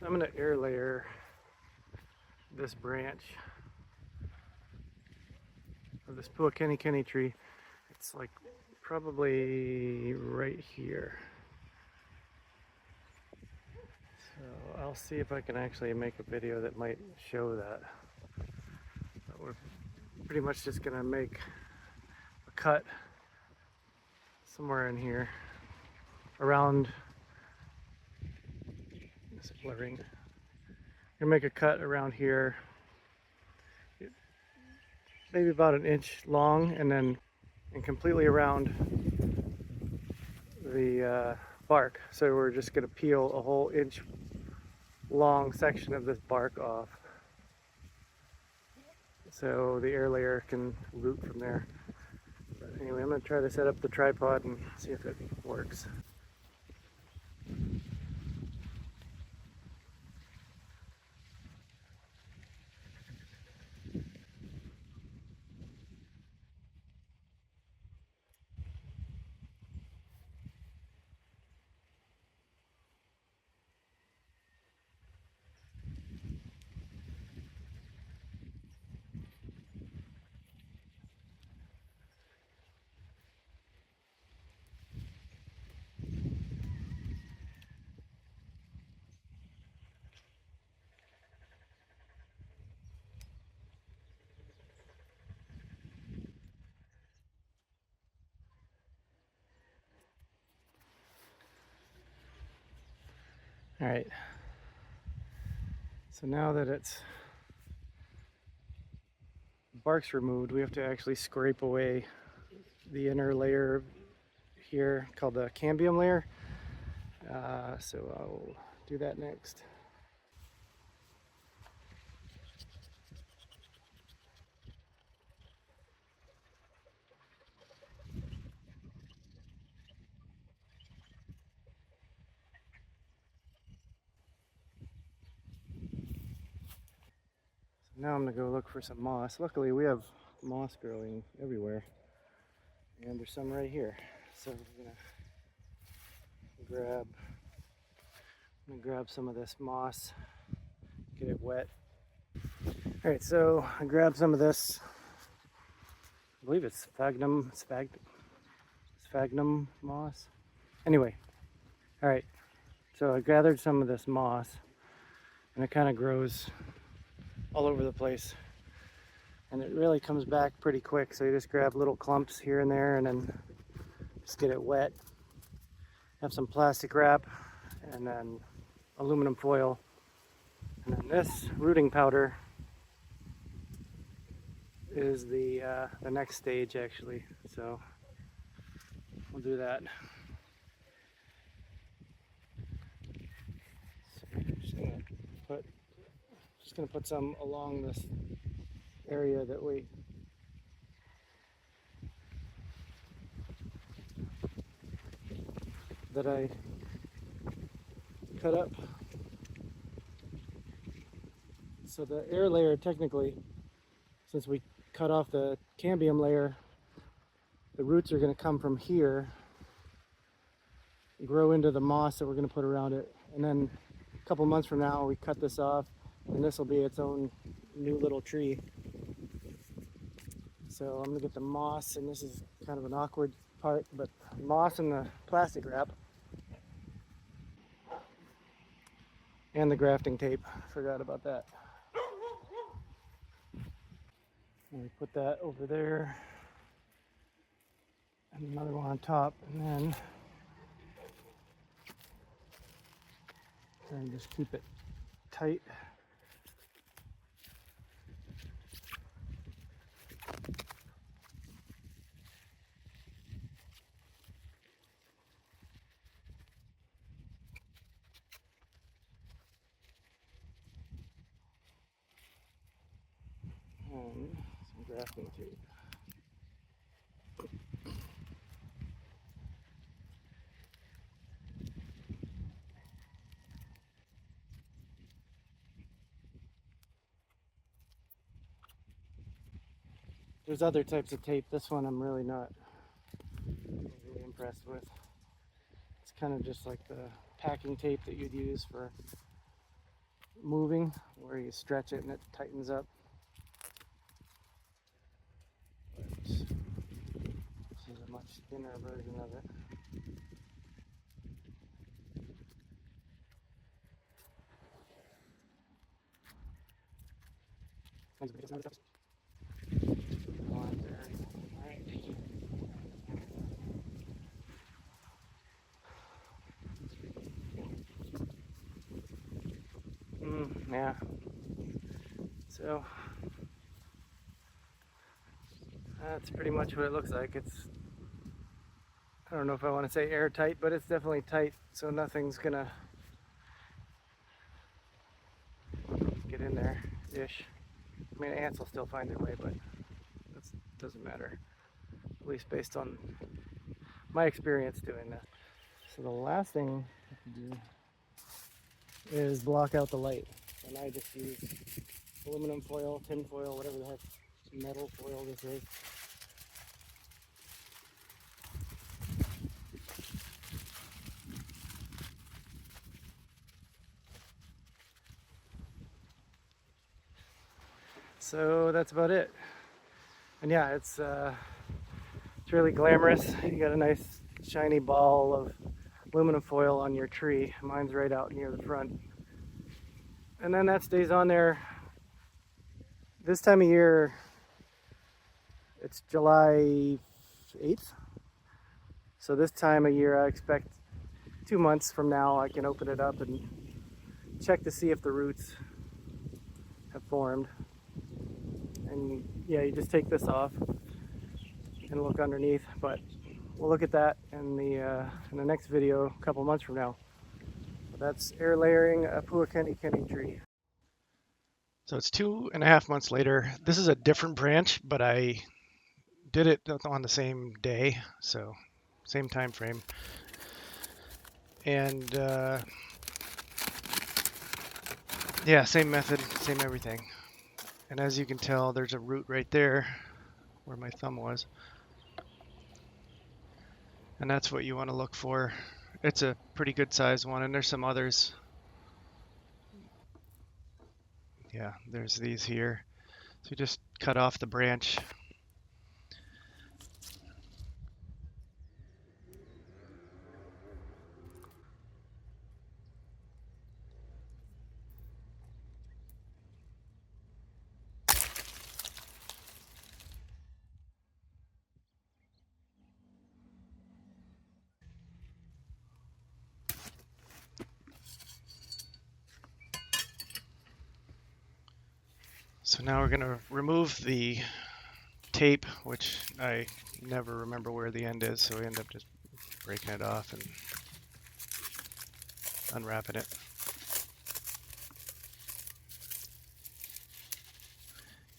I'm going to air layer this branch of this Puakenikeni tree. It's like probably right here. So I'll see if I can actually make a video that might show that. But we're pretty much just going to make a cut somewhere in here around, it's blurring. Gonna make a cut around here, maybe about an inch long, and completely around the bark. So we're just gonna peel a whole inch long section of this bark off, so the air layer can root from there. But anyway, I'm gonna try to set up the tripod and see if it works. All right, so now that it's bark's removed, we have to actually scrape away the inner layer here called the cambium layer. So I'll do that next. Now I'm gonna go look for some moss. Luckily we have moss growing everywhere, and there's some right here. So I'm gonna grab some of this moss, get it wet. All right, so I grabbed some of this. I believe it's sphagnum moss. Anyway, all right. So I gathered some of this moss, and it kind of grows all over the place, and it really comes back pretty quick. So you just grab little clumps here and there and then just get it wet. Have some plastic wrap and then aluminum foil, and then this rooting powder is the next stage actually. So we'll do that. So just gonna put some along this area that I cut up. So the air layer, technically, since we cut off the cambium layer, the roots are going to come from here, grow into the moss that we're going to put around it, and then a couple months from now we cut this off, and this will be its own new little tree. So I'm going to get the moss, and this is kind of an awkward part, but moss and the plastic wrap and the grafting tape. Forgot about that. And we put that over there, and another one on top, and then try and just keep it tight. And some grafting tape. There's other types of tape. This one I'm really not really impressed with. It's kind of just like the packing tape that you'd use for moving, where you stretch it and it tightens up. But this is a much thinner version of it. Yeah. So that's pretty much what it looks like. It's, I don't know if I want to say airtight, but it's definitely tight, so nothing's gonna get in there ish. I mean, ants will still find their way, but that doesn't matter, at least based on my experience doing this. So the last thing to do is block out the light. And I just use aluminum foil, tin foil, whatever the heck metal foil this is. So that's about it. And yeah, it's really glamorous. You got a nice shiny ball of aluminum foil on your tree. Mine's right out near the front. And then that stays on there. This time of year, it's July 8th. So this time of year, I expect 2 months from now, I can open it up and check to see if the roots have formed. And yeah, you just take this off and look underneath, but we'll look at that in the next video a couple months from now. That's air layering a Puakenikeni tree. So it's 2.5 months later. This is a different branch, but I did it on the same day, so same time frame. And yeah, same method, same everything. And as you can tell, there's a root right there where my thumb was. And that's what you want to look for. It's a pretty good sized one, and there's some others. Yeah, there's these here. So you just cut off the branch. So now we're going to remove the tape, which I never remember where the end is, so we end up just breaking it off and unwrapping it.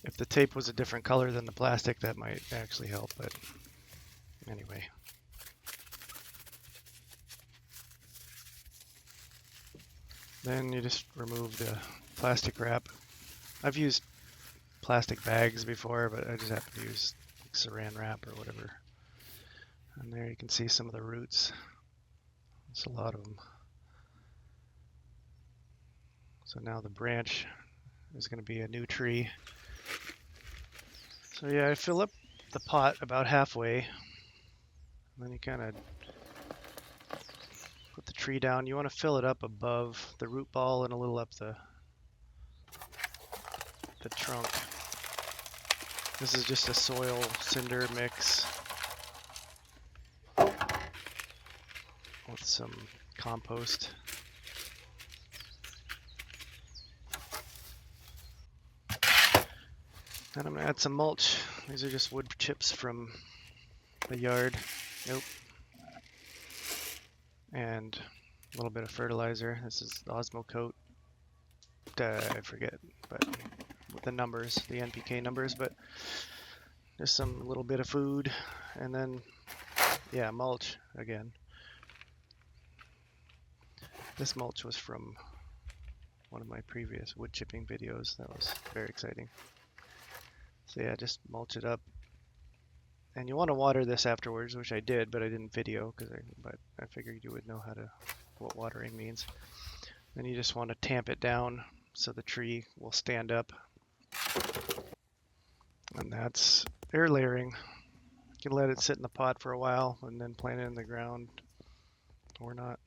If the tape was a different color than the plastic, that might actually help, but anyway. Then you just remove the plastic wrap. I've used plastic bags before, but I just happen to use saran wrap or whatever. And there you can see some of the roots. There's a lot of them. So now the branch is going to be a new tree. So yeah, I fill up the pot about halfway. And then you kind of put the tree down. You want to fill it up above the root ball and a little up the trunk. This is just a soil cinder mix with some compost. And I'm going to add some mulch. These are just wood chips from the yard. Nope. And a little bit of fertilizer. This is Osmocote. I forget, but with the numbers, the NPK numbers, but just some little bit of food, and then yeah, mulch again. This mulch was from one of my previous wood chipping videos. That was very exciting. So yeah, just mulch it up, and you want to water this afterwards, which I did, but I didn't video but I figured you would know what watering means. Then you just want to tamp it down so the tree will stand up. And that's air layering. You can let it sit in the pot for a while and then plant it in the ground or not.